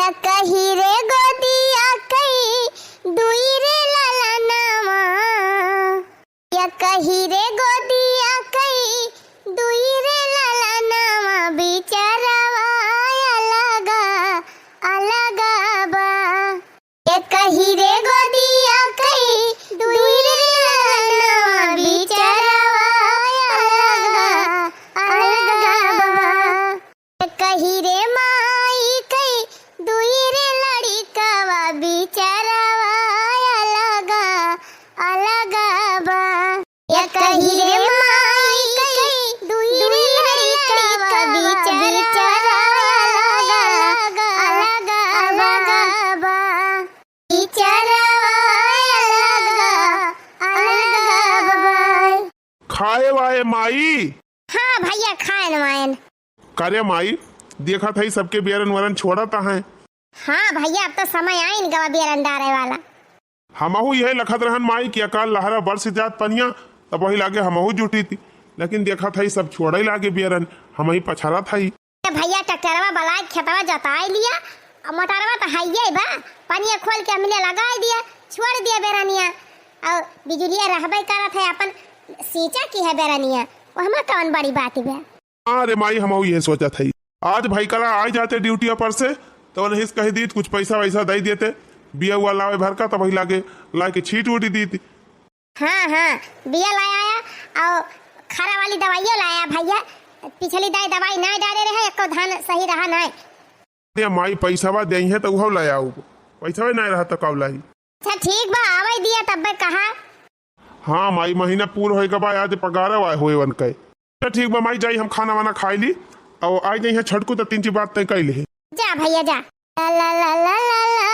कही रे गोदिया कई दुई रे लाला नामा, या कही रे गोदिया कई दुई रे लाला नामा, बिचारावा अलगा अलगा बा। या कही रे गोदिया कई दुई रे लाला नामा, बिचारावा अलगा अलगा बा। या कही रे माई कई दुई रे लड़िकावा, बिचारावा अलगा अलगा बा। या कही रे माई कई दुई रे लड़िकावा, बिचारावा अलगा अलगा अलगा बा। बिचारावा अलगा अलगा बा। खाए वाए माई। हाँ भैया खाएन वायन। करे माई देखा था सबके बेरन वरन छोड़ता है। हाँ भैया अब तो समय आइन गवा बेरन डारे वाला। हमहू यही लखत रहन माई कि अकाल लहरा बरस जात पनिया तब वही लागे हमहू जुटी थी, लेकिन देखा था सब छोड़े लागे बेरन, हम ही पछाड़ा था। भैया ट्रैक्टरवा बलाए खेतवा जोताई लिया और मोटरवा तो हाइये बा, पानी खोल के हमने लगाई दिया, छोड़ दिया बेरनिया और बिजुलिया रहबे करत है अपन सींचा की है बेरनिया, वो हमें कौन बड़ी बात है। अरे माई हमहू ये सोचा था आज भाई कला आ जाते ड्यूटी पर से तो नहीं कही दी कुछ पैसा वैसा दे देते, बिया हुआ लावे भर का तब वही लागे ला के छीट उटी दी थी। हाँ हाँ बिया लाया और खरा वाली दवाइयों लाया भैया, पिछली दाई दवाई नहीं डाले रहे, एको धान सही रहा नहीं। अरे माई पैसा दे है तो वह लाया, पैसा नहीं रहा तो कब लाई। अच्छा ठीक बा आवे दिया तब कहा। हाँ माई महीना पूरा होएगा बा, आज पगार होए वन कहे। अच्छा ठीक बा माई जाई हम खाना वाना खाई ली और आज नहीं है छटकू तो तीन ची बात तय कर ली। जा भैया जा। ला ला ला ला ला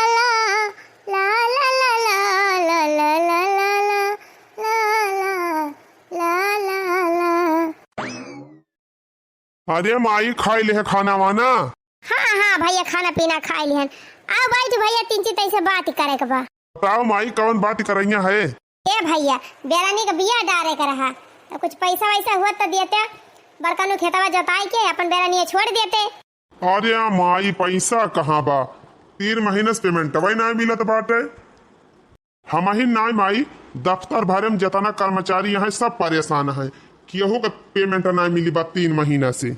ला ला ला ला ला ला ला ला ला। अरे माई खाई ले खाना वाना। हाँ हाँ भैया खाना पीना खाई लिहन। आओ बैठ भैया तीन चीज ऐसे बात करे के बा। बताओ माई कौन बात करैया है। ए भैया बेरानी का बिया डारे का रहा तो कुछ पैसा वैसा हुआ तो देते, बड़कनु खेतवा जोताई के अपन बेरानी छोड़ देते। अरे माई पैसा कहाँ बा, 3 महीने से पेमेंट वही नहीं मिलत बाटे। हम ही ना माई दफ्तर भरे में जतना कर्मचारी है सब परेशान है, केहू का पेमेंट नहीं मिली बा 3 महीना से।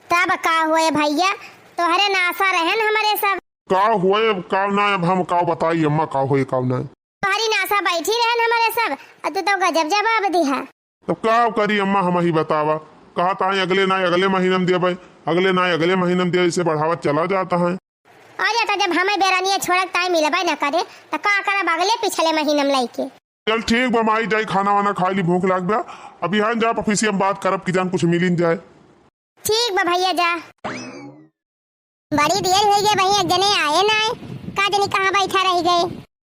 तब का हुए भैया तोहरे नासा रहन हमारे सब। का हुए का ना, अब हम का बताई अम्मा का हुए का ना। तुम्हारी नासा बैठी रहन हमारे सब, तू तो गजब जवाब दी है। तो का करी अम्मा हम ही बतावा, कहा था अगले ना अगले महीने में दिया, अगले ना अगले महीने में दिया, इसे बढ़ावा चला जाता है। अरे तो जब हमें बेरानी छोड़क टाइम मिलबे न करे तो का करब अगले पिछले महीने में लेके। चल ठीक बा माई जाई खाना वाना खा ली, भूख लग गया अभी हाँ जा ऑफिस में बात करब कि जान कुछ मिल जाए। ठीक बा भैया जा। बड़ी देर हो गई भैया जने आए ना आए, का जनी कहाँ बैठा रह गए।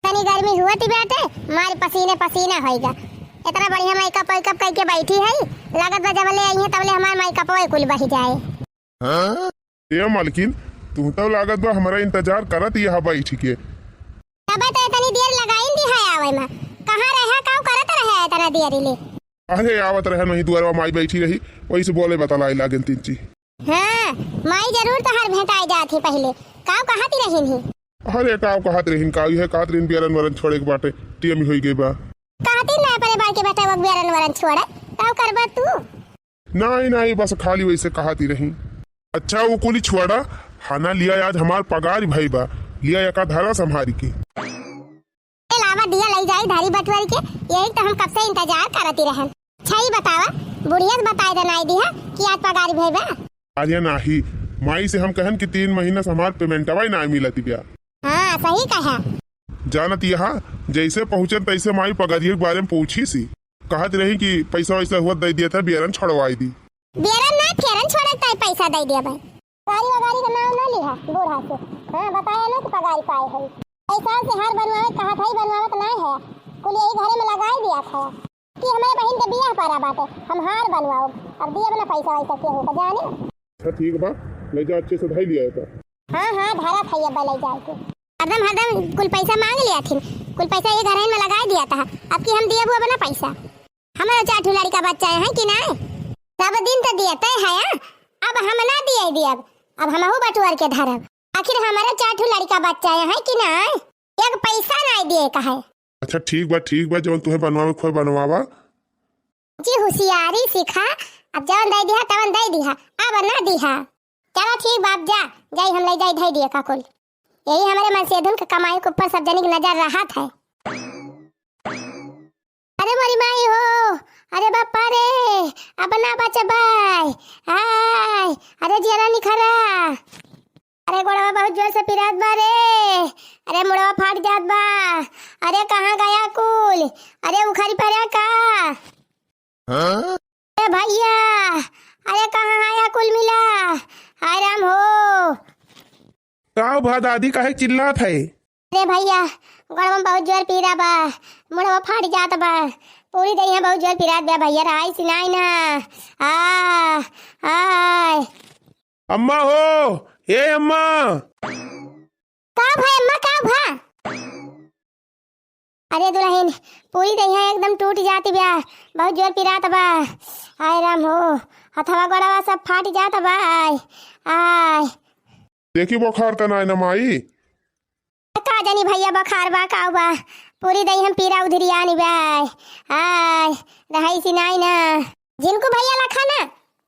तनी गर्मी हुआ थी बेटे मारे पसीने पसीना होएगा, इतना बढ़िया मेकअप वेकअप करके बैठी है, लागत बा जब ले आई है तब ले हमार मेकअप वे कुल बही जाए। हां ए मालकिन तू तो लागत बा हमारा इंतजार करत यहां बैठ के। तब तो इतनी देर लगाई दी है आवे में, कहां रहे का करत रहे इतना देर ले। अरे आवत रहे नहीं दुआरवा माई बैठी रही वही से बोले बतालाई लागन तीन ची। हां माई जरूर तो हर भेटाई जाती पहले, काव कहती रहिन ही। अरे काव कहत रहिन का है कहत रहिन बेरन वरन छोड़े के बाटे टीएम होई गई बा। कहती ना परे बार के बेटा वो बेरन वरन छोड़े काव करबा तू। नहीं नहीं बस खाली वैसे कहती रही। अच्छा वो कुली छोड़ा खाना लिया आज हमार पगार भाई बा, लिया एका धारा संभारी के लावा दिया ले जाई धारी बटवारी के, यही तो हम कब से इंतजार करती रहन। छई बतावा बुढ़िया बताई दे नहीं दिया कि आज पगार भाई बा। अरे नाही माई से हम कहन कि 3 महीना से हमार पेमेंट अवाई ना मिलती बिया। हां सही कहा। जानत यहाँ जैसे पहुंचे तैसे माई पगारिये के बारे में पूछी सी, कहत रही कि पैसा वैसा हुआ दे दिया था बेरन छड़वाई दी। बेरन ना फेरन छोड़ता पैसा दे दिया भाई। गाड़ी वगाड़ी का नाम ना लिहा बूढ़ा से। हां बताया ना कि पगार पाए है, पैसा से हर बनवावे कहा था बनवावत ना है, कुल यही घरे में लगाई दिया था कि हमारे बहन के बियाह पारा बाटे हम हार बनवाओ, अब दिए बना पैसा वैसा के हो जाने। अच्छा ठीक बा ले जा अच्छे से धई लिया था। हां हां धारा थैया बले जाए के हरदम कुल पैसा मांग लिया थी, कुल पैसा ये घर में लगा दिया था, अब की हम दिए हुआ बना पैसा। हमारा 4 ठुलाड़ी का बच्चा है कि नहीं, सब दिन तो दिए तय है, अब हम ना दिए अब हमहू बटुआर के धरब। आखिर हमारे 4 ठो लड़का बच्चा है कि ना, एक पैसा नहीं दिए का है। अच्छा ठीक बा जब तुम्हें बनवावे खोए बनवावा। जी होशियारी सीखा, अब जवन दे दिया तवन दे दिया, अब ना दिया। चलो ठीक बाप जा, जाई हम ले जाई धई दिए का कुल। यही हमारे मनसेधुन के कमाई के ऊपर सब जने की नजर रहा था। अरे मोरी माई हो, अरे बापा रे, अब ना बचे भाई, हाय, अरे जिया निखरा, अरे गोड़वा बहुत जोर से पिरात बा रे, अरे मुड़वा फाट जात बा, अरे कहाँ गया कुल, अरे उखरी पड़ा का, अरे भैया, अरे कहाँ आया कुल मिला, हाय राम हो। का भा दादी काहे चिल्लात है? अरे भैया गोड़वा बहुत जोर पीरा बा, मुड़वा फाट जात बा, पूरी दही बहुत जोर पिरात बा भैया, राई सिनाई ना, हाय। अम्मा हो, ए अम्मा। का भाई अम्मा का भा? अरे दुल्हन पूरी दही एकदम टूट जाती बा, बहुत जोर पिरात बा, हाय राम हो, हथवा गोड़वा सब फाट जात बा, आय। देखी बुखार त ना माई। का जानी भैया बुखार बा का बा, पूरी दही हम पीरा उधरी आनी बा, आय रहाई सिनाई ना। जिनको भैया लखा ना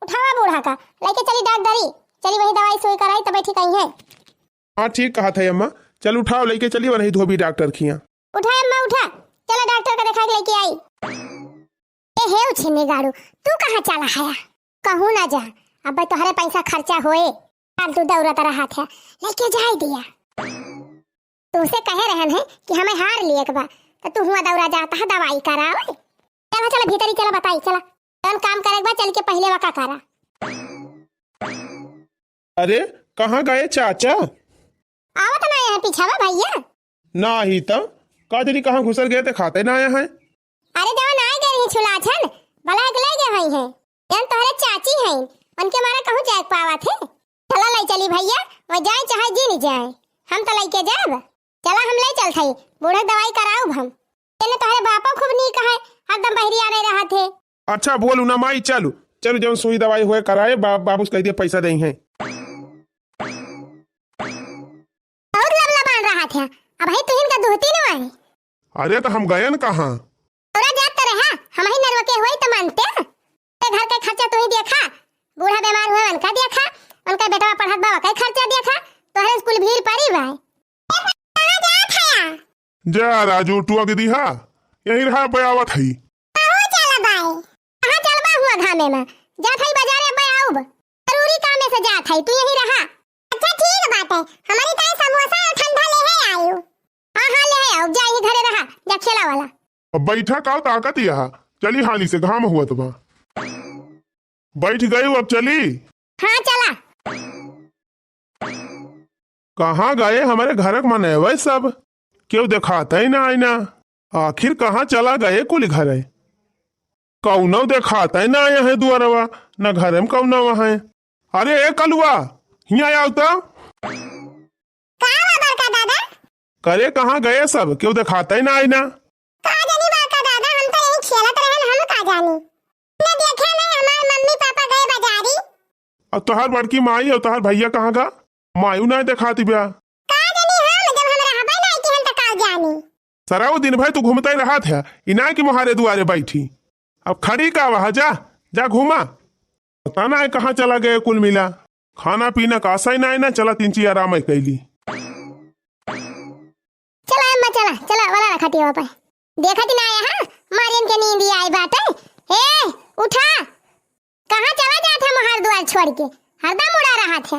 उठावा बूढ़ा का, लेके चली डॉक्टरी, चली वही दवाई सुई कराई तब ठीक आई है। हाँ ठीक कहा था अम्मा, चल उठाओ लेके चलिए वही धोबी डॉक्टर खिया। उठा अम्मा उठा, चलो डॉक्टर का दिखा के लेके आई। ए हे उछने गाड़ू, तू कहाँ चला है? कहूँ ना जा, अब तोहरे पैसा खर्चा होए, फालतू दौड़त रहा था, लेके जाई दिया। तुमसे कहे रहन है कि हमें हार लिए के बा, तो तू हुआ दौड़ा जाता है दवाई कराओ। चला चला भीतरी चला, बताई चला, कौन काम करे बा, चल के पहले वका करा। अरे कहाँ गए चाचा? आवत ना है पीछावा भैया। ना ही तो काजरी कहाँ घुसर गए थे, खाते ना आया है। अरे जवन आए गए रही छुला छन, भला एक ले गए हैं, यान तोहरे चाची हैं, उनके मारा कहूँ जाए पावा थे। चला ले चली भैया, वो जाए चाहे जी नहीं जाए, हम तो लेके जाब। चला हम ले चल थई, बूढ़े दवाई कराओ हम। तेने तोहरे बापा खूब नी कहे, एकदम बहरी आने रहा थे। अच्छा बोलू ना माई, चलो चलो जब सुई दवाई हुए कराए, बाबू कह दिए पैसा दे हैं। बहुत लबला बन रहा था, अब भाई तुहिन का दुहती न आए। अरे तो हम गए न कहाँ? तोरा जात तो रहा, हम ही नरवा के होई तो मानते। ते घर का खर्चा तू ही देखा, बूढ़ा बीमार हुआ उनका देखा, उनका बेटा पढ़त बाबा का खर्चा देखा, तोहरे स्कूल भीड़ पड़ी भाई। कहां जात है? जा राजू टुआ के दिहा, यही रहा बयावत है। कहां चला बाई? कहां चलबा हुआ घामे में? जात है बाजारे बे आऊब, जरूरी काम में से जात है, तू यही रहा। अच्छा ठीक बात है, हमारी ताई समोसा और ठंडा ले है आयु। हां ले है आऊ, जा ही घरे रहा, जा खेला वाला। अब बैठा का ताकत यहाँ, चली हाली से घाम हुआ तो बैठ गई, अब चली। हाँ चला। कहाँ गए हमारे घर मने वही सब, क्यों दिखाता ही ना आईना। आखिर कहाँ चला गए कुल घर है, कौनो दिखाता ही ना आया है दुआरवा, न घर में कौनो वहाँ है। अरे ए कलुआ यहाँ आया तो का दादा करे कहाँ गए सब, क्यों दिखाता ही ना आईना। का जानी बाका दादा, हम तो यहीं खेलत रहन, हम का जानी। ने देखा नहीं हमारे मम्मी पापा गए बाजारी। और तुहार बड़की माई और तुहार भैया कहाँ गा, मायू ना दिखाती ब्या। का जानी हम, जब हम रहबे नहीं कि हम त का जानी। सराऊ दिन भाई तू घूमता ही रहा था, इना की मुहारे दुआरे बैठी, अब खड़ी का वहाँ जा घूमा। पता ना है कहाँ चला गए कुल मिला, खाना पीना का आशा ही ना है ना, चला 3 आराम कैली। चला अम्मा चला चला, वाला रखती हो पे देखत ना आया। हां मारियन के नींद आई बाटे। ए उठा, कहां चला जात है मोहर द्वार छोड़ के, हरदम उड़ा रहा था।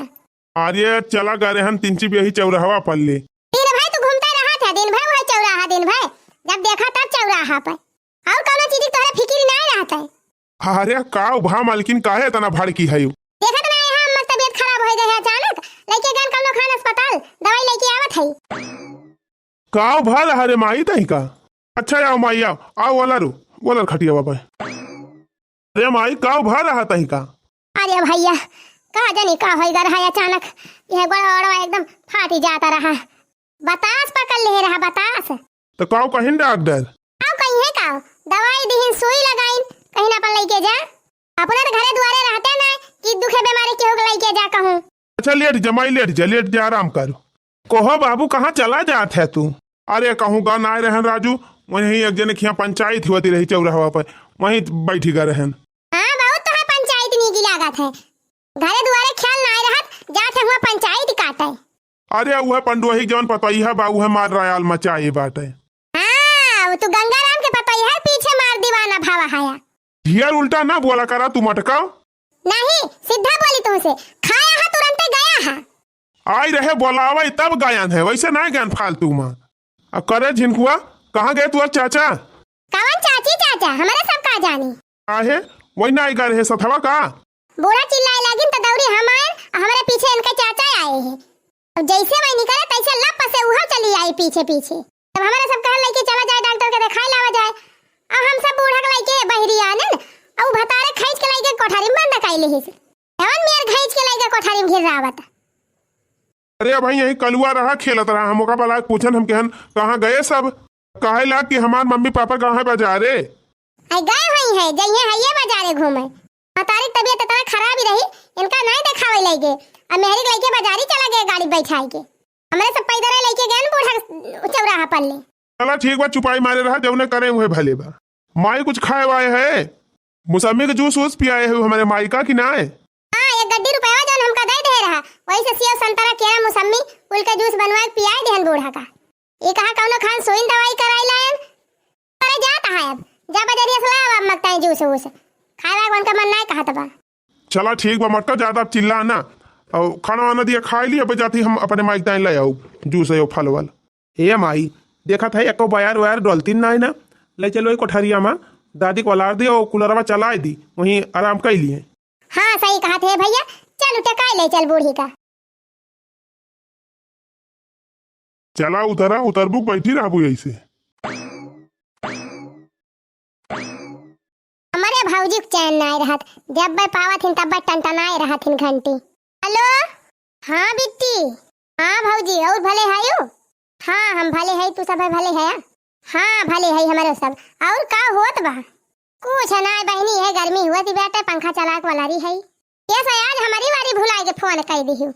अरे चला गए हम 3 यही चौराहा पर ले। दिन भाई तू घूमता रहा था, दिन भर वही चौराहा, दिन भर जब देखा तब चौराहा पर, और कोनो चीज तोहरा फिक्र नहीं रहता है। अरे का भा मालकिन काहे इतना भड़की है? देखत ना है हम, तबीयत खराब हो गई है अचानक, लेके गन कोनो खान अस्पताल दवाई लेके आवत है। का भल हरे माई तही का। अच्छा आओ माई आओ वाला रू वाला खटिया बाबा। अरे माई का भा रहा तही का। अरे भैया का जानी का होई गर है अचानक, यह गोड़ा एकदम फाटी जाता रहा, बतास पकड़ ले रहा, बतास। तो काओ कहीं डॉक्टर आओ कहीं है का, दवाई दीहिन सुई लगाइन, कहीं ना अपन लेके जा। अपने घरे द्वारे रहते ना कि दुखे बीमारी के हो लेके जा कहूं। अच्छा लेट जा माई, लेट जा आराम कर। कोहो बाबू कहाँ चला जात है तू? अरे कहूँ गा ना रहन राजू, वहीं एक जन खिया पंचायत होती रही चौराहा पर, वहीं बैठी गा रहन। हाँ बहुत तो है पंचायत नीगी लागत है, घरे दुआरे ख्याल ना रहत, जाते हुआ पंचायत काटे। अरे वह पंडुआही जौन पतोइहा बा उहे मार रयाल मचाए बाटे। हाँ वो तो गंगाराम के पतोइहा पीछे मार दीवाना भावा हाया। हियर उल्टा ना बोला करा तू मटका। नहीं सीधा बोली तुमसे, खाया है तुरंत गया है। आई रहे बोलावा तब गायन है, वैसे ना ज्ञान फालतू मां। अब करे झिनकुआ कहाँ गए तू चाचा? कवन चाची चाचा, हमारे सब का जानी। आहे वही ना आई रहे सथवा का? बूढ़ा चिल्लाए लगिन तो दौड़ी हम आए, हमारे पीछे इनके चाचा आए हैं। अब जैसे मैं निकले तैसे लप से उहा चली आई पीछे पीछे। तब हमारे सब कहन लगे चला जाए डॉक्टर के दिखाई लावा जाए। अब हम सब बूढ़ा के लगे बहरी आने और भतारे खींच के लगे कोठारी में बंद काई लेहिस। धवन मेर खींच के लगे कोठारी में घिर रावत। अरे भाई यही कलुआ रहा खेलत रहा, हम ओका बला पूछन हम कहन कहाँ गए सब? कहे ला कि हमार मम्मी पापा कहाँ है बाजारे? आई गए हुई है जइए हइये बाजारे घूमे। भतारी तबीयत इतना खराब ही रही, इनका नहीं दिखावे लगे। अब मेहरी लेके बाजारी चला गए गाड़ी बैठाई के। हमारे सब पैदल लेके गए बूढ़ा चौराहा पर ले। चला ठीक बा, चुपाई मारे रहा जौने करे हुए भले बा। माई कुछ खाए वाए है? मौसमी के जूस वूस पियाए है हमारे माई का कि ना है? हाँ एक गड्डी रुपया जौन हमका दे दे रहा, वही से सेव संतरा केरा मौसमी कुल के जूस बनवा के पियाए देहन बूढ़ा का। ये कहा कौनो खान सोइन दवाई कराई लायन अरे जाता है। अब जा बजरिया से लावा मगता है जूस वूस खाए वाला उनका मन नहीं कहत बा। चला ठीक बा मटका, ज्यादा चिल्ला ना और खाना वाना दिया खाई लिया जाती हम अपने माइक दाइन ले आओ जूस है फल वाल। ए माई देखा था एको बयार वयार डोलतीन ना है ना, ले चलो कोठरिया में दादी को अलार दी और कूलरवा चला दी, वहीं आराम कर लिए। हाँ सही कहा थे भैया, चल टकाई ले चल बूढ़ी का। चला उतरा उतरबुक बैठी रहबू ऐसे। हमारे भाऊजी को चैन ना रहत, जब मैं पावत हिन तब टंटनाए रहत हिन घंटी। हेलो हाँ बिट्टी। हाँ भाऊजी और भले हायो? हाँ हम भले है, तू सब भले है? हाँ भले है हमारे सब। और का होत बा? कुछ ना बहनी है, गर्मी हुआ थी बेटा पंखा चला के वाला रही है। कैसा आज हमारी बारी भुला के फोन कर दी हूँ।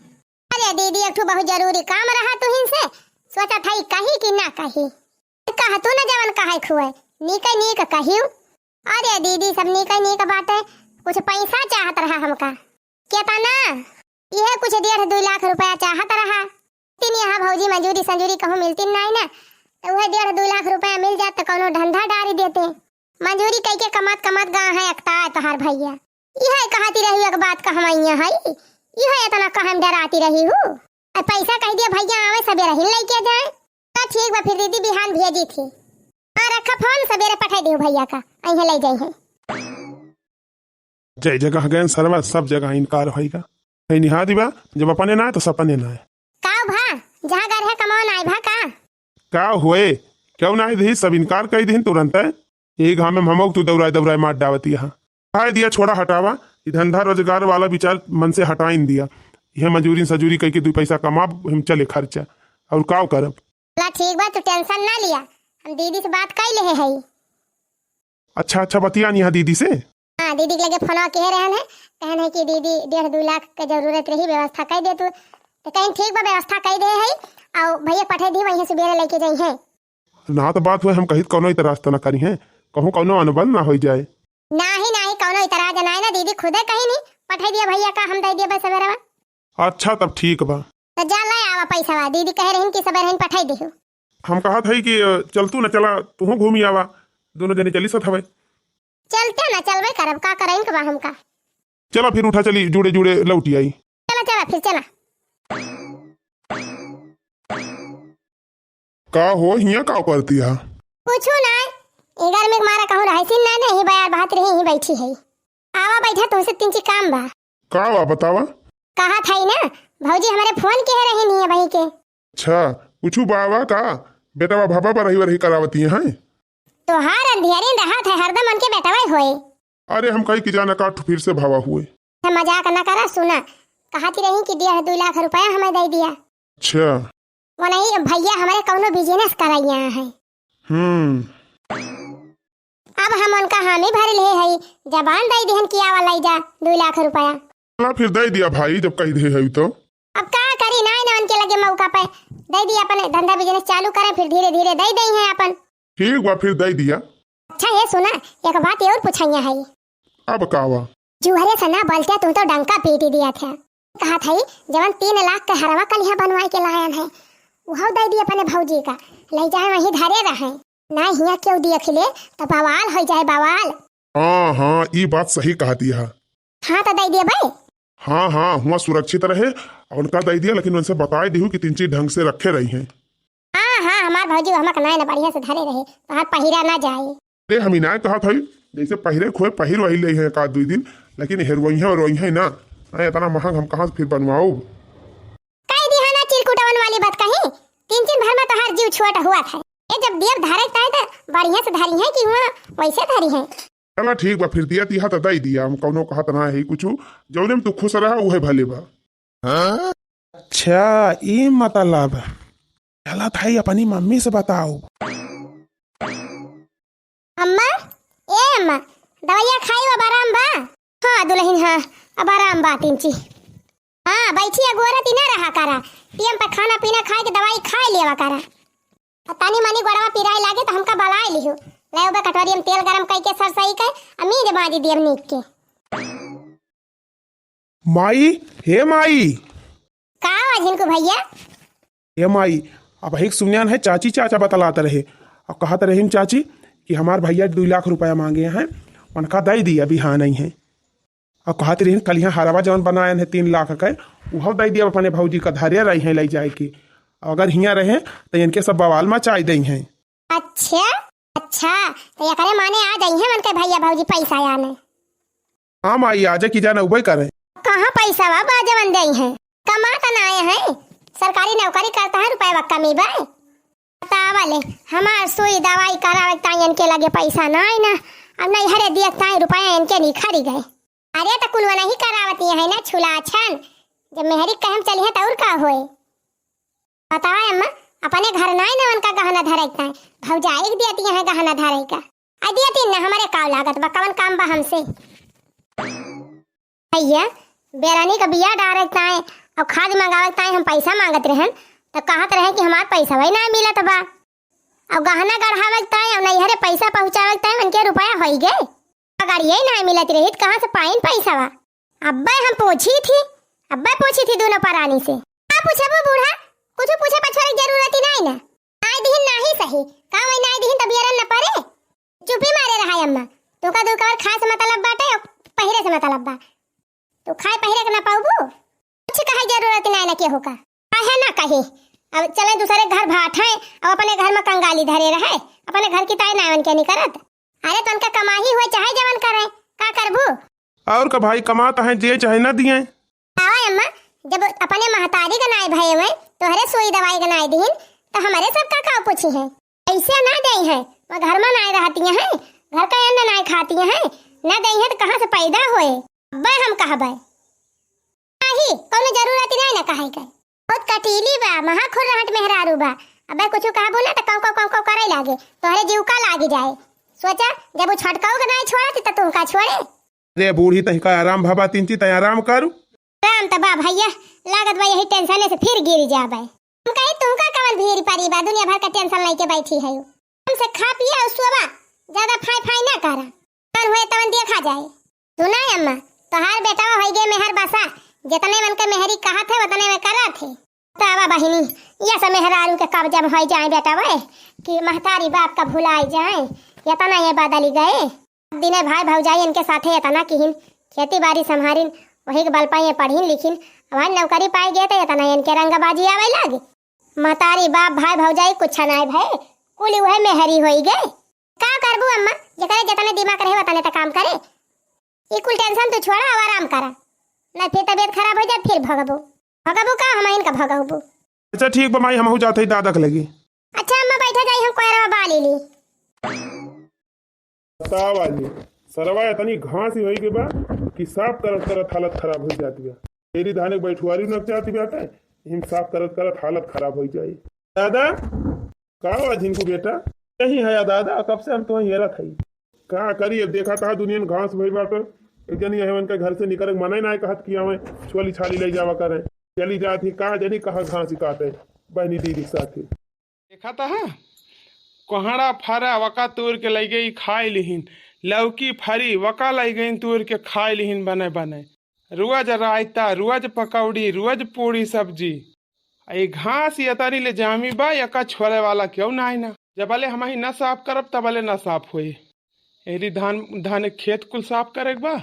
अरे दीदी एक बहुत जरूरी काम रहा तू से सोचा था कही कि ना कही। कहा तू न जवन कहे खुए नीक नीक कहियो। अरे दीदी सब नीक बात है, कुछ पैसा चाहत रहा हमका। केतना? यह कुछ 1.5-2 लाख रुपया चाहत रहा। तीन यहाँ भौजी मंजूरी संजूरी कहूँ मिलती नहीं ना, तो वह 1.5-2 लाख रुपया मिल जात तो कौनो धंधा डारी देते। मंजूरी कई के कमात गाँव है अकता तोहार भैया। यह कहती रही एक बात कहमैया है, यह इतना कहम डराती रही हूँ। पैसा कह दिया भैया आवे सवेरे ही लेके जाए। तो ठीक बा फिर दीदी बिहान भेजी थी। रखा फोन सवेरे पठा दियो भैया का, अहीं ले जाई है। जय जगह गए सर्वा सब जगह इनकार होएगा। नहीं निहा दिबा जब अपने ना है तो सपने ना है। का भा जहां घर है कमाओ ना भा का हुए क्यों ना दी सब इनकार कर दी तुरंत है। यही घाम में हमोग तू दौराए मार डावती यहाँ खाए दिया छोड़ा हटावा। धंधा रोजगार वाला विचार मन से हटाइन दिया। यह मजूरी सजूरी कह के 2 पैसा कमा हम चले खर्चा और का करब। ठीक बात तू टेंशन ना लिया, हम दीदी से बात कर ले है। अच्छा बतिया नहीं दीदी से। हाँ दीदी के लगे फोन कह रहे हैं, कहन है कि दीदी 1.5-2 लाख के जरूरत रही, व्यवस्था कर दे तू। तो कहीं ठीक बा व्यवस्था कर दे है और भैया पठे दी वहीं सवेरे लेके जाई है ना। तो बात हुए हम कहीं कोनो रास्ता ना करी है, कहूँ कोनो अनबन ना हो जाए। नहीं कोनो इतराज ना है ना, दीदी खुदे कहीं नहीं पठे दिया भैया का, हम दे दिया बस सवेरे। अच्छा तब ठीक बा, तो जा ले आवा पैसा वा। दीदी कह रही कि सवेरे पठा दी। हम कहा था कि चल तू न चला तू घूमी आवा, दोनों जने चली सत हवे। चलते ना चलबे करब का करें के बा हमका। चला फिर उठा चली जुड़े जुड़े लौटी आई। चला फिर चला। का हो हिया का करती है? पूछू ना इधर में मारा कहूं रहसिन ना नहीं बयार बात रही ही बैठी है। आवा बैठा तुमसे 3 चीज काम बा। का बा बतावा। कहा था ही ना भौजी हमारे फोन कह रही नहीं है भाई के। अच्छा पूछू बाबा का बेटा भापा पर रही करावती है। तो हार अंधियारी रहा था हरदम उनके बेटा भाई होए। अरे हम कहीं की जाना काट फिर से भावा हुए। मजाक न करा, सुना कहती रही कि 1.5-2 लाख रुपया हमें दे दिया। अच्छा वो नहीं भैया हमारे कौनो बिजनेस कराइया है। अब हम उनका हामी भर ले है, जबान दे दिहन किया वाला जा 2 लाख रुपया। फिर दे दिया भाई जब कही दे है तो। उका उका पे दे दिया, अपन धंधा बिजनेस चालू करें, फिर धीरे धीरे दे दे हैं अपन। ठीक बा, फिर दे दिया। अच्छा ये सुना, एक बात और पूछाइया है। अब कावा जुहरे से ना बोलते तुम तो डंका पीटी दिया था, कहा था जवन 3 लाख का हरवा कलिया बनवाए के लायन है, वह दे दिया अपने भौजी का, ले जाए वहीं धरे रहे ना, हिया क्यों दिया खिले तो बवाल हो जाए बवाल। हाँ हाँ, ये बात सही कहा दिया। हाँ तो दे दिया भाई। हाँ हाँ, हुआ सुरक्षित रहे और उनका दे दिया, लेकिन उनसे बता दी कि 3 चीज ढंग से रखे रही हैं। हाँ हाँ, हमार भौजी हमक ना बढ़िया से धरे रहे, बाहर पहिरा ना जाए। अरे हम ना कहा था जैसे पहिरे खोए पहिर वही ले है 1-2 दिन, लेकिन हेरवई है और वही है ना, इतना महंग हम कहाँ से फिर बनवाओ। कह दी है ना चिरकुटवन वाली बात कही, 3 भर में तो हर जीव छोटा हुआ था, ये जब देव धारे था तो बढ़िया से धरी है कि हुआ वैसे धरी है। चला ठीक बा, फिर दिया तिहा तो दे दिया, हम कौनो कहा तो ना है कुछ, जौने में तू खुश रहा वही भले बा। अच्छा ये मतलब चला भाई अपनी मम्मी से बताओ। अम्मा, ए अम्मा, दवाइया खाई अब आराम बा? हाँ दुल्हन, हाँ अब आराम बा तिंची। हाँ बैठी गोरा ती ना रहा करा, टीएम पे खाना पीना खाए के दवाई खा लेवा करा, तानी मनी गोड़वा पिराई लागे तो हमका बलाई लिहो, ले बे कटोरी में तेल गरम कई के सरसई के अमी दे बादी देव नीक के। माई, हे माई, का वाजिन को भैया? हे माई, अब एक सुनियान है चाची चाचा बतलाते रहे, और कहते रहे चाची कि हमारे भैया 2 लाख रुपया मांगे हैं, उनका दे दिया अभी हाँ नहीं है, और कहते रहे कल यहाँ हरवा जवन बनाए हैं 3 लाख का, वह दे दिया अपने भौजी का धैर्य रही हैं ले जाए की, अगर हियाँ रहे तो इनके सब बवाल मचाई दी हैं। अच्छा अच्छा, तो ये करे माने आ जाई है मन के भैया भौजी पैसा आने। हाँ माई, आजे की जाना उबे करे। कहाँ पैसा वा बाजवन दई है, कमा तो ना आए हैं, सरकारी नौकरी करता है, रुपए वक्का में बे बतावले हमार सुई दवाई करावे ताई इनके लगे पैसा ना आई ना, अब नहीं हरे दिया ताई रुपया इनके नहीं खरी गए। अरे तो कुलवा नहीं करावती है ना छुला छन, जब मेहरी कहम चली है तो और का होए बताओ अम्मा, अपने घर ना ना उनका गहना धरैता है, भौजाई दियती है गहना धरे का, आ दियती ना हमारे काव लागत बा, कवन काम बा हमसे। भैया बेरानी का बिया डारता है और खाद मंगावता है, हम पैसा मांगत रहन तो कहत रहे कि हमार पैसा वही ना मिलत बा, और गहना गढ़ावता है और नैहरे पैसा पहुंचावता है, उनके रुपया हो गए, अगर ये ना मिलत रही कहाँ से पाइन पैसा बा। अब्बा हम पूछी थी दोनों परानी से, आप पूछबो बूढ़ा, कुछ पूछे पछवारे जरूरत ही नहीं ना, नाई दिहिन नाही सही, का वही नाई दिहिन तबियरन न पड़े, चुपी मारे रहा अम्मा, तो का दुकान खाए से मतलब बाटे और पहिरे से मतलब बा, तो खाए पहिरे के ना पाऊबू, कुछ कहे जरूरत नहीं ना के होका, काहे ना कहे, अब चले दूसरे घर भाट है, अब अपने घर में कंगाली धरे रहे, अपने घर की ताई नावन के नहीं करत, अरे तो उनका कमाही हुए चाहे जवन करे, का करबू? और का भाई कमाता है जे चाहे ना दिए। आवा अम्मा, जब अपने महतारी का नाई भाई में तो हरे सोई दवाई का नाई दीन, तो हमारे सब का पूछी है, ऐसे ना दे है, वो घर में नाई रहती है, घर का अन्न नाई खाती है, ना दे है तो कहाँ से पैदा होए, अब्बा हम कहबे नहीं, कोनो जरूरत नहीं ना कहे के, बहुत कटीली बा, महा खुर रहट मेहरारू बा, अबे कुछ कहबो ना तो काव करे लागे, तोहरे जीव का लागी जाए, सोचा जब वो छटकाऊ का नहीं छोड़ा तो तुम का छोड़े। रे बूढ़ी तही का आराम भाबा तिंची तय आराम करू, राम तबा भैया लागत बा यही टेंशन से फिर गिर जाबे, हम कहे तुमका कवन भीड़ परी बा, दुनिया भर का टेंशन लेके बैठी है, हमसे खा पिया और सोवा, ज्यादा फाई ना करा, मन हुए तवन देखा जाए। सुना अम्मा, तोहार बेटा हो गए मेहर बसा, जितने मन के मेहरी कहा थे उतने में करा थे, तावा बहिनी ये सब मेहरारू के कब्जा में हो जाए बेटा वे, कि महतारी बाप का भुलाई जाए, इतना ये बदली गए, दिने भाई भौजाई इनके साथे इतना किहिन, खेती बाड़ी संभारिन, वही के बल पाए पढ़िन लिखिन, हमारी नौकरी पाई गए थे इतना इनके रंगबाजी आवे लागे, महतारी बाप भाई भौजाई कुछ ना भाई, कुल वह मेहरी हो गए, का करबू अम्मा, जकरे जितने दिमाग रहे उतने तो काम करे, ये कुल टेंशन तो छोड़ा और आराम करा, ना फिर तबीयत खराब हो जाए फिर भगबू का हम इनका भगबू। अच्छा ठीक बा माई, हम हो जाते ही दादा के लगी। अच्छा अम्मा बैठा जाई, हम कोयरा बाली ली। बताओ वाली सरवा इतनी घास ही होई के बा कि साफ करत हालत खराब हो जाती है, तेरी धाने के बैठवारी न जाती बाटे, हिम साफ करत हालत खराब हो जाए। दादा का आज इनको बेटा यही है दादा, कब से हम तो हेरा था, का करी, अब देखा था दुनिया में घास भई बाटे, एक जनी है उनके घर से निकल मना ही ना कहत कि हमें छोली छाली ले जावा करे, चली जाती कहा जनी कहाँ घास काटे बहनी दीदी के साथे। देखा था कोहड़ा फरा वका तोड़ के लग गई खाए लिहिन, लौकी फरी वका लग गई तोड़ के खाए लिहिन बने बने, रोज रायता रोज पकौड़ी रोज पूरी सब्जी। ये घास ये तरी ले जामी बा यका छोड़े वाला क्यों ना ना, जबले हम ही न साफ करब तबले न साफ होई। एहरी धान धान खेत कुल साफ करे बा,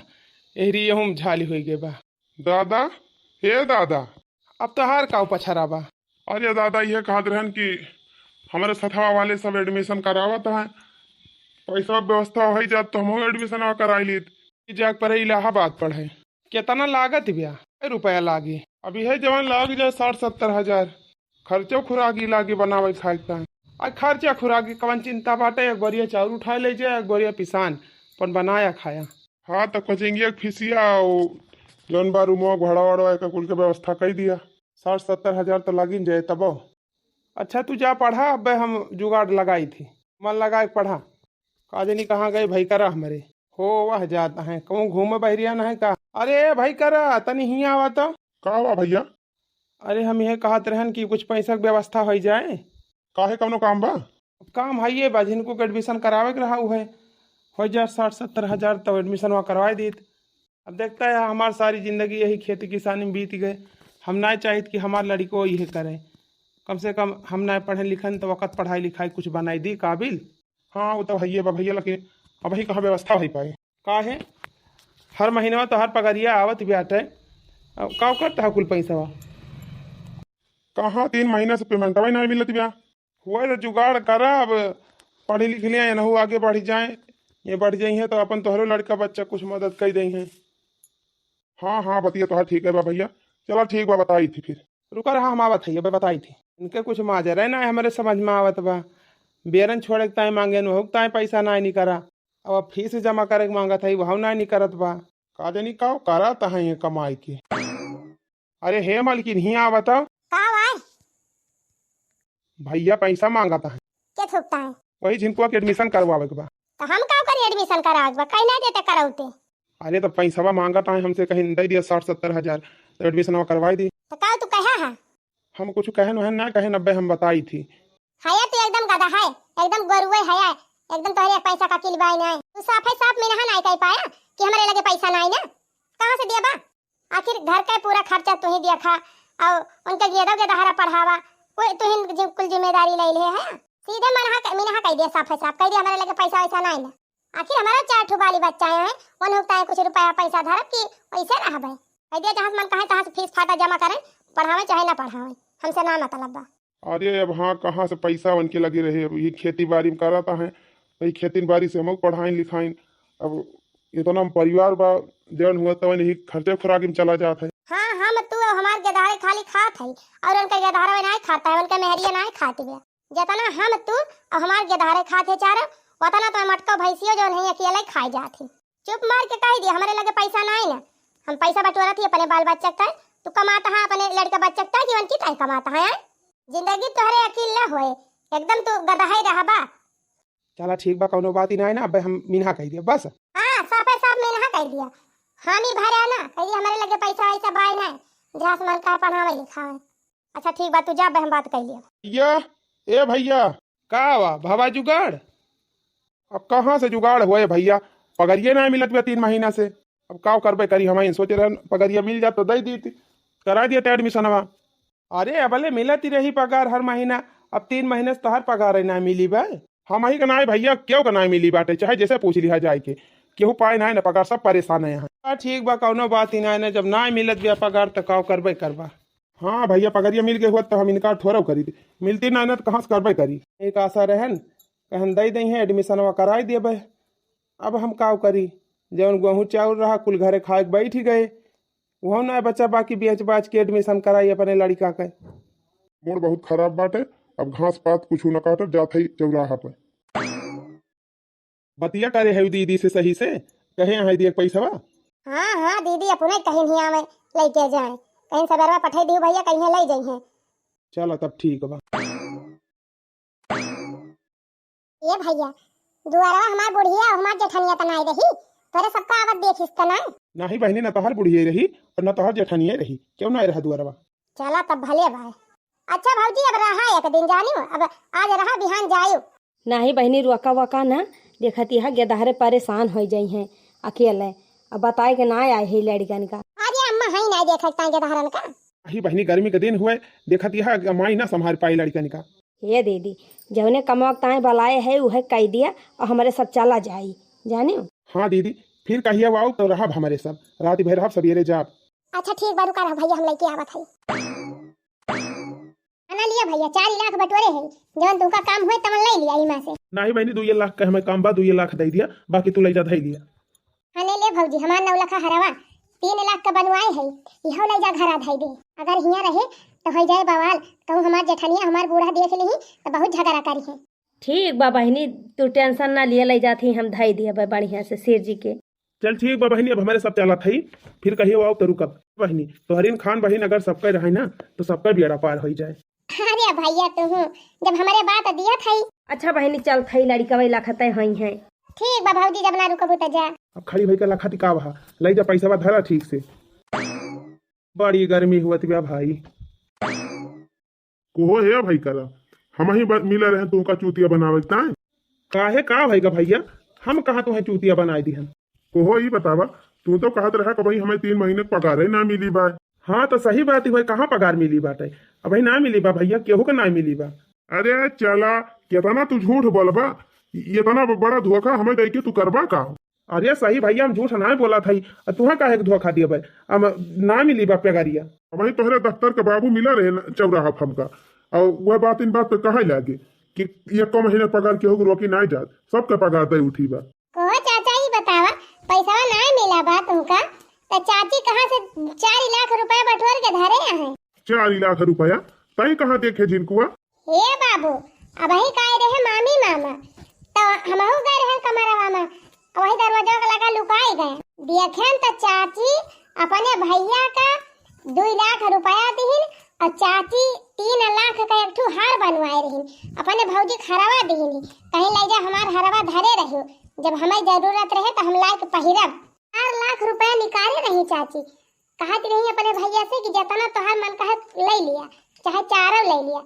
एहरी यहूं झाली हुई गे बा। दादा हे दादा, अब तो हार काऊ पछरा बा। अरे दादा ये कहत रहन कि हमारे सथवा वाले सब एडमिशन करावत है, पैसा व्यवस्था हो जात तो हम एडमिशन कराई ली। जाग पर इलाहाबाद पढ़े कितना लागत ब्या रुपया लागी? अभी है जवान लाग जाए 60-70 हजार, खर्चो खुराकी लागी बनावे खाए का। आ खर्चा खुराकी कवन चिंता बाटे, एक बोरिया चाउर उठा ले जाए एक बोरिया पिसान पन बनाया खाया। हाँ तो कोचिंग फीसिया जौन बार रूमो भाड़ा वाड़ा का कुल के व्यवस्था कर दिया, 60-70 हजार तो लागिन जाए तब। अच्छा तू जा पढ़ा, अब हम जुगाड़ लगाई थी मन लगा के पढ़ा। काजे नहीं कहाँ गए भाई करा हमारे हो वह जाता है कहूँ घूम बहरिया न है का। अरे भाई करा तनी ही आवा तो का हुआ भैया? अरे हम यह कहत रहन कि कुछ पैसा की व्यवस्था हो जाए। काहे कौनो काम बा? काम है ये बा जिनको एडमिशन करावे के रहा है हो जाए 60-70 हजार तो एडमिशन वहाँ करवा दी। अब देखता है हमारी सारी ज़िंदगी यही खेती किसानी में बीत गए, हम ना चाहिए कि हमारे लड़को यही करें। कम से कम हम ना पढ़े लिखन तो वक़्त पढ़ाई लिखाई कुछ बनाई दी काबिल। हाँ वो तो भैया भैया लेकिन अब ही कहाँ व्यवस्था हो पाए। का है हर महीने तो हर पगरिया आवत बाटे, का करता है कुल पैसा कहाँ 3 महीने से पेमेंट नहीं मिलत ब्या। हुआ तो जुगाड़ करा, अब पढ़ी लिख लिया ना आगे बढ़ जाए, ये बढ़ जाई है तो अपन तोहरो लड़का बच्चा कुछ मदद कर दी है। हाँ हाँ बतिया तो ठीक है बा भैया, चलो ठीक बा बताई थी फिर। रुका रहा हम आवत है बताई थी इनके कुछ माजर है ना हमारे समझ में आवत बा। बेरन छोड़े ताए मांगे न ताए पैसा ना नहीं करा, अब फीस जमा करे मांगा था वह ना नहीं करत बा। का जानी का करा है ये कमाई के। अरे हे मालकिन ही आ बताओ का वाय भैया पैसा मांगा था के थुकता है? वही जिनको के एडमिशन करवावे के बा। तो हम का करी एडमिशन करावे बा, कहीं ना देते कराउते। अरे तो पैसा मांगा था हमसे, कहीं दे दिया 60-70 हजार तो एडमिशन करवाई दी। तो का तू कहा है? हम कुछ कहे ना कहे 90 हम बताई थी। हाया तो एकदम गधा है, एकदम गरुए है, एकदम तोहरे पैसा का किलबाई नहीं। तू साफ है साफ में नहीं कह पाया कि हमारे लगे पैसा नहीं ना, कहाँ से दिया बा? आखिर घर का पूरा खर्चा तू ही दिया खा और उनके गेदो के दहारा पढ़ावा कोई तू ही कुल जिम्मेदारी ले ले है। सीधे मिनहा कह दिया साफ है साफ कह दिया हमारे लगे पैसा वैसा नहीं ना। आखिर हमारा 4 ठो बाली बच्चा है, वन होता है कुछ रुपया पैसा धरब की वैसे रहा भाई। कह दिया जहाँ मन कहे तहाँ से फीस फाटा जमा करें, पढ़ावे चाहे ना पढ़ावे, हमसे ना मतलब बा। अरे अब हाँ कहाँ से पैसा उनके लगे रहे, अब ये खेती बाड़ी में कराता है, वही खेती बाड़ी से हम पढ़ाई लिखाई। अब इतना परिवार बा जन हुआ तो नहीं खर्चे खुराकी में चला जाता है। हाँ हम तू हमारे गधारे खाली खात है और उनके गधारे नहीं खाता है, उनके मेहरिया नहीं खाती है। जितना हम तू और हमारे गधारे खाते चार उतना तो मटका भैंसियो जो नहीं अकेले खाई जाती। चुप मार के कह दिया हमारे लगे पैसा नहीं ना, हम पैसा बटोरा थी अपने बाल बच्चा का, तू कमाता है अपने लड़का बच्चा का जीवन की तरह कमाता है। जिंदगी तोहरे अकेले ना होए, एकदम तू गधा ही रहा बा। चला ठीक बा कौनो बात ही नहीं ना, अब हम मीना कह दिया बस। हाँ साफ है साफ मैंने कह दिया हम ही भरे ना, कह दिया हमारे लगे पैसा वैसा भाई नहीं, जहाँ से मन कहा पढ़ावे लिखावे। अच्छा ठीक बात तू जा, हम बात कर लिया। भैया ए भैया का वा भावा जुगाड़? अब कहाँ से जुगाड़ हुए भैया, पगरिया नहीं मिलत बा 3 महीना से। अब का करबे करी, हम सोचे रहे पगरिया मिल जात तो दे दी करा दिया था एडमिशन। अरे अबले मिलत ही रही पगार हर महीना, अब 3 महीने से तो हर पगार ना मिली बा। हम ही का ना भैया क्यों का ना मिली बाटे, चाहे जैसे पूछ लिया जाए के केहू पाए ना पगार, सब परेशान है यहाँ। ठीक बा कौनो बात ही ना, जब ना मिलत बा पगार तो का करबे करबा। हाँ भैया पगरिया मिल गए हुआ तो हम इनकार थोड़ा करी थी, मिलती ना तो कहाँ से करबे करी। एक आशा रहन कहन दे दी है एडमिशन वहाँ कराई दिए भाई। अब हम का करी, जौन गेहूँ चाउर रहा कुल घरे खाए के बैठ ही गए, वह ना बच्चा बाकी बेच बाच के एडमिशन कराई अपने लड़का के। मूड बहुत खराब बाटे, अब घास पात कुछ न काटत जाते ही चौराहा पे बतिया करे है दीदी से सही से कहे है दी पैसा बा। हाँ हाँ दीदी अपने कहीं नहीं आवे लेके जाए, कहीं सवेरा पठाई दी भैया कहीं ले जाइए। चलो तब ठीक बा। ये भैया दुआरा हमार बुढ़िया और हमार जेठनिया तनाई रही, तोरे सबका आवत देखिस तना। नहीं बहनी न तोहर बुढ़िया रही और न तोहर जेठनिया रही, क्यों ना रहा दुआरवा। चला तब भले भाई। अच्छा भौजी अब रहा एक दिन जानियो, अब आज रहा बिहान जायो। नाही बहनी रुका वका ना देखती है गेदारे परेशान हो जाई हैं अकेले। अब बताए के ना आए है लड़कन का। अरे अम्मा है नहीं देख सकता के धारण का। ही बहनी गर्मी के दिन हुए देखती है माई ना संभाल पाई लड़कन का। ये दीदी जौने कमाताएं बलाए है वह कह दिया और हमारे सब चला जाई जानियो। हाँ दीदी फिर कहिए आओ तो रहा हमारे सब रात भर रहा सवेरे जाब। अच्छा ठीक बारू का भैया हम लेके आवत है। खाना लिया भैया 4 लाख बटोरे है जवन तुमका काम हुए तमन ले लिया इमा से। नहीं बहनी 2 लाख का हमें काम बा 2 लाख दे दिया बाकी तू ले जा धई लिया। हाँ ले भौजी हमार 9 लाख हरवा 3 लाख का बनवाए है इहो ले जा घर धई दे। अगर हिया रहे तो हो जाए बवाल कहूँ हमार जेठनिया हमार बूढ़ा देख ली तो बहुत झगड़ा करी है। ठीक बा बहनी तू टेंशन ना लिए ले जाती हम धई दिया बढ़िया से शेर जी के। चल ठीक बा बहनी अब हमारे सब चला थी फिर कहिए आओ तो रुकब बहनी तो हरीन खान बहन अगर सबका रहे ना तो सबका बेड़ा पार हो जाए। अरे भैया तू जब हमारे बात दिया था। अच्छा बहनी चल थई लड़का वही लखते हई है। ठीक बा भौजी जब ना रुकबू तो जा। अब खड़ी भाई का लखती का बहा ले जा पैसा बा धरा ठीक से। बड़ी गर्मी हुआ थी भाई कोहो है भाई करा हम ही मिला रहे तुमका चूतिया बनावे ताए। काहे का भाई का भैया हम कहा तुम्हें चूतिया बनाई दी हम। कोहो ही बतावा तू तो कहत रहा कि भाई हमें 3 महीने पगार ही ना मिली बा। हाँ तो सही बात ही भाई कहाँ पगार मिली बाटे अब भाई ना मिली बा भैया केहू का ना मिली बा। अरे चला कितना तू झूठ बोलबा इतना बड़ा धोखा हमें दे के तू करबा का। अरे सही भैया हम झूठ ना बोला था तुम्हें काहे धोखा दिया भाई अब ना मिली बा पगारिया। वही तोहरे दफ्तर के बाबू मिला रहे चौराहा हमका और वह बात इन बात पे कहा लागे कि 1 महीने पगार केहू रोकी ना जात सबका पगार दे उठी बा। को चाचा ही बतावा पैसा ना मिला बा तुमका तो चाची कहाँ से 4 लाख रुपए बटोर के धरे हैं। 4 लाख रुपया तई कहाँ देखे जिनकुआ। हे बाबू अब ही काहे रहे मामी मामा तो हमहू गए रहे कमरा मामा वही दरवाजा के लगा लुकाई गए देखें तो चाची अपने भैया का 2 लाख रुपया दीन और चाची 3 लाख का एक ठू हार बनवाए रही अपने भौजी खरवा दीन कहीं ले जा हमार हरवा धरे रही जब हमें जरूरत रहे तो हम लायक पहिरब। 4 लाख रुपया निकाले रही चाची कहत रही अपने भैया से कि जितना तोहार मन कहे ले लिया चाहे 4 ले लिया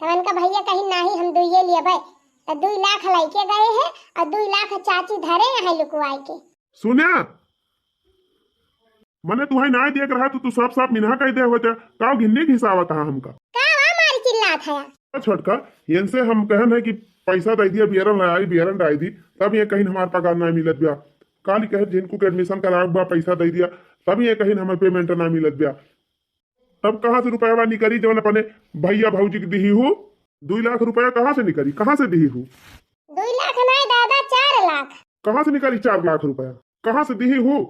तो उनका भैया कहीं नहीं हम 2 लिए भाई तो 2 लाख लेके गए हैं और 2 लाख चाची धरे हैं लुकवाई के। सुना मने तुम्हें ना देख रहा तो तू सब साफ मिनहा कह दे होते का गिन्नी की हिसाब था हमका का हमारी चिल्लात है छोटका इनसे हम कहन है कि पैसा दे दिया बियरन आई दी तब ये कहीं हमार पगार ना मिलत बिया काली कहे जिनको के एडमिशन करावे बा पैसा दे दिया तब ये कहीं हमें पेमेंट ना मिलत बिया तब कहाँ से रुपया निकली जवन अपने भैया भौजी की दी हूँ 2 लाख रुपया कहाँ से निकली कहाँ से दी हूँ। 2 लाख नहीं दादा 4 लाख कहाँ से निकली 4 लाख रुपया कहाँ से दी हूँ।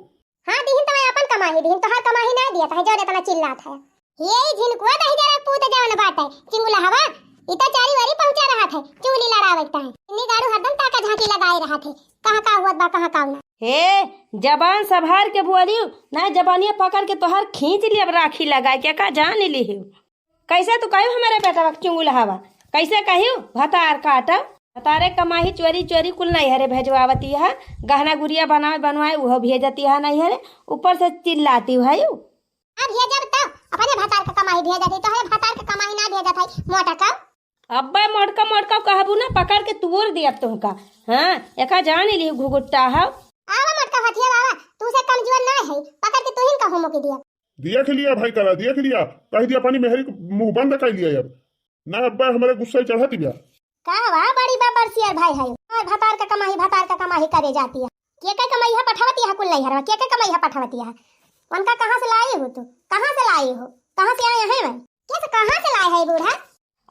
हाँ दीन तो मैं अपन कमाई दीन तो हर कमाई नहीं दिया था जो इतना चिल्लात है यही झिनकुआ दही जरा पूत जावन बात है चिंगुला हवा इतना 4 वारी पहुंचा रहा था चूली लड़ावता है इन्हीं गाड़ू हरदम ताका झांकी लगाए रहा थे कहाँ का हुआ बा कहाँ का ना। हे जबान संभार के बोली ना जबानिया पकड़ के तोहर खींच लिया राखी लगाए के का जान ली कैसे तू कहू हमारे बेटा चुंगुल हवा कैसे कहू भतार काटा भतारे कमाही चोरी चोरी कुल नहीं हरे भेजवावती है गहना गुड़िया बनवाए वो भेजती है नहीं हरे ऊपर से चिल्लाती है अब ये जब तक अपने भतार का कमाई भेजा दी तो है भतार का कमाई ना भेजा था मोटा का अब्बा मोटका कहबू ना पकड़ के तोड़ दिया तुमका। हाँ एका जान ली घुघुट्टा है आवा मोटका हथिया बाबा तू से कमजोर ना है पकड़ के तू ही का होमो के दिया के लिया भाई करा दिया के लिया कह दिया पानी मेहरी मुंह बंद कर लिया यार ना अब्बा हमारे गुस्से चढ़ाती गया का वाह बड़ी बाबर सियर भाई है और भतार का कमाई करे जाती है के कमाई है पठावती है कुल नहीं हरवा के कमाई है पठावती है उनका कहाँ से लाई हो तू कहाँ से लाई हो कहाँ से आए हैं मैं कैसे कहाँ से लाए है बूढ़ा।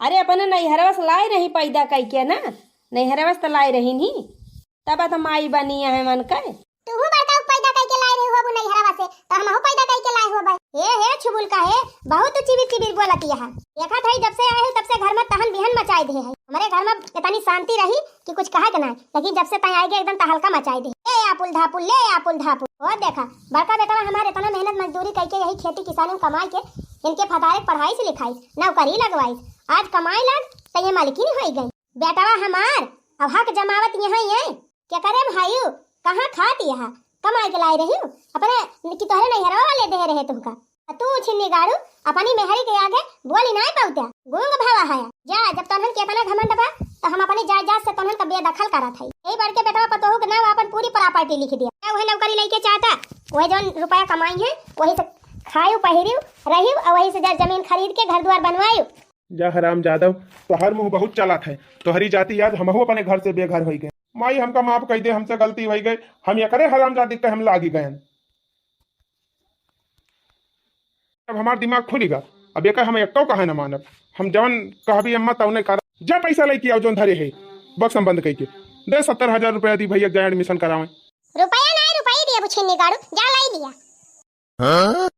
अरे अपने नैहरवा से लाई रही पैदा कई के ना नैहरवा से लाई रही नहीं तब तो माई बनी है मन का तू बताओ पैदा कई के लाए रही हो अब नैहरवा से तो हम पैदा कई के लाए हो भाई हे छुबुल का है बहुत चिबिर बोलती है देखा था जब से आए तब से घर में तहन बिहन मचाई दे है हमारे घर में इतनी शांति रही कि कुछ कहा के ना लेकिन जब से तय आएगी एकदम तहलका मचाई दे ले आपुल धापुल और देखा बड़का बेटा हमारे इतना मेहनत मजदूरी करके यही खेती किसानी कमाई के इनके फदारे पढ़ाई से लिखाई नौकरी लगवाई आज कमाई लग तो ये मालिकी नहीं हो गई बेटा हमार अब हक जमावत यहाँ है क्या करे भाई कहाँ खाती है कमाई के लाई रही हूँ अपने कि तोहरे नहीं हरवा वाले दे रहे तुमका तू छिन्नी गाड़ू अपनी मेहरी के आगे बोली नहीं पाउते गूंग भावा है जा जब तनहन के अपना घमंड बा तो हम अपनी जायदाद से तनहन का बेदखल करत हई यही बढ़ के बेटवा पतोहू के नाम अपन पूरी प्रॉपर्टी लिख दिया मैं वही नौकरी लेके चाहता वही जौन रुपया कमाई है वही से खायू पहिरियो रहियो और वही से जमीन खरीद के घर द्वार बनवायू। जा हराम जादव तोहर मुंह बहुत चलाक है तोहरी जाति याद हमहू अपने घर से बेघर हो गए माई हमका माफ कह दे हमसे गलती हो गई हम ये करे हराम जाति के हम लागी गए अब हमार दिमाग खुलेगा अब एक हम एक कहे न मानब हम जवन कहबी अम्मा तवने कर जा पैसा लेके आओ जौन धरे है बक्स हम बंद कह के दे 70,000 रुपया दी भैया जाए एडमिशन करावे रुपया नहीं रुपया दिया बुछिन्नी गाड़ू जा लाई दिया।